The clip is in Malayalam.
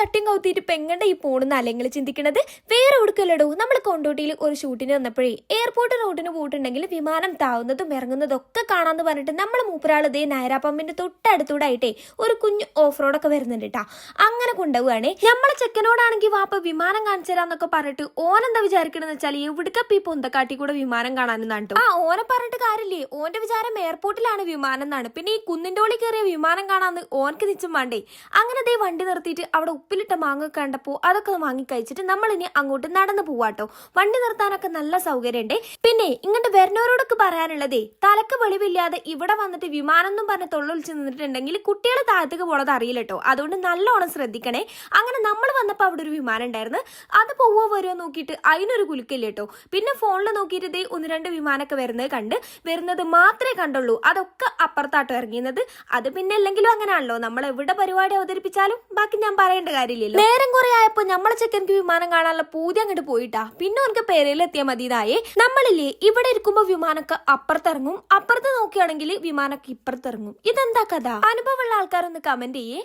ചട്ടിയും കൗത്തിയിട്ട് ഇപ്പൊ എങ്ങനെ ഈ പോണെന്ന് അല്ലെങ്കിൽ ചിന്തിക്കണത് വേറെ എവിടുക്കല്ലടോ. നമ്മൾ കൊണ്ടോട്ടിയിൽ ഒരു ഷൂട്ടിന് വന്നപ്പോഴേ എയർപോർട്ട് റോഡിന് പോയിട്ടുണ്ടെങ്കിൽ വിമാനം താവുന്നതും ഇറങ്ങുന്നതും ഒക്കെ കാണാന്ന് പറഞ്ഞിട്ട് നമ്മൾ മൂപ്പരാൾ ഇതേ നയരാ പമ്പിന്റെ തൊട്ടടുത്തൂടെ ആയിട്ടേ ഒരു കുഞ്ഞു ഓഫ് റോഡൊക്കെ വരുന്നുണ്ട് കേട്ടാ. അങ്ങനെ കൊണ്ടുപോവാണേ. നമ്മളെ ചെക്കനോടാണെങ്കിൽ വാപ്പ വിമാനം കാണിച്ചു തരാന്നൊക്കെ പറഞ്ഞിട്ട് ഓനെന്താ വിചാരിക്കണെന്ന് വെച്ചാൽ എവിടക്കപ്പ ഈ പൊന്തക്കാട്ടി കൂടെ വിമാനം കാണാനെന്നാണ് കേട്ടോ. ഓനെ പറഞ്ഞിട്ട് കാര്യമില്ലേ, ഓന്റെ വിചാരം എയർപോർട്ടിലാണ് വിമാനം എന്നാണ്. പിന്നെ ഈ കുന്നിന്റെ കയറിയ വിമാനം കാണാന്ന് ഓനക്ക് നിച്ചം വേണ്ടേ. അങ്ങനെ ദേ വണ്ടി നിർത്തിയിട്ട് അവിടെ ഉപ്പിലിട്ട മാങ്ങ കണ്ടപ്പോ അതൊക്കെ വാങ്ങി കഴിച്ചിട്ട് നമ്മൾ ഇനി അങ്ങോട്ട് നടന്നു പോവാട്ടോ. വണ്ടി നിർത്താനൊക്കെ നല്ല സൗകര്യമുണ്ട്. പിന്നെ ഇങ്ങോട്ട് വരുന്നവരോടൊക്കെ പറയാനുള്ളതേ, തലക്ക് വെളിവില്ലാതെ ഇവിടെ വന്നിട്ട് വിമാനം എന്നും പറഞ്ഞ് തൊള്ളൊളിച്ച് നിന്നിട്ടുണ്ടെങ്കിൽ കുട്ടികൾ താഴത്തേക്ക് പോണത് അറിയില്ല കേട്ടോ. അതുകൊണ്ട് നല്ലോണം ശ്രദ്ധിക്കണേ. അങ്ങനെ നമ്മൾ വന്നപ്പോൾ അവിടെ ഒരു വിമാനം ഉണ്ടായിരുന്നു. അത് പോവോ വരുമോ നോക്കിയിട്ട് അതിനൊരു കുലുക്കില്ല കേട്ടോ. പിന്നെ ഫോണിൽ നോക്കിയിട്ട് ഇതേ 1-2 വിമാനമൊക്കെ വരുന്നത് മാത്രമേ കണ്ടുള്ളൂ. അതൊക്കെ അപ്പുറത്താട്ടോ ഇറങ്ങിയത്. അത് പിന്നെ അല്ലെങ്കിലും അങ്ങനെയാണല്ലോ, നമ്മൾ എവിടെ പരിപാടി അവതരിപ്പിച്ചാലും ബാക്കി ഞാൻ പറയേണ്ട കാര്യമില്ലല്ലോ. നേരം കുറെ ആയപ്പോ നമ്മളെ ചെക്കൻക്ക് വിമാനം കാണാനുള്ള പൂതി അങ്ങോട്ട് പോയിട്ടാ. പിന്നെ ഓനക്ക് പേരയിലെത്തിയാൽ മതിയായേ. നമ്മളില്ലേ ഇവിടെ ഇരിക്കുമ്പോ വിമാനമൊക്കെ അപ്പുറത്തിറങ്ങും, അപ്പുറത്ത് നോക്കുകയാണെങ്കിൽ വിമാനമൊക്കെ ഇപ്പുറത്തിറങ്ങും. ഇതെന്താ കഥ? അനുഭവമുള്ള ആൾക്കാരൊന്ന് കമന്റ് ചെയ്യേ.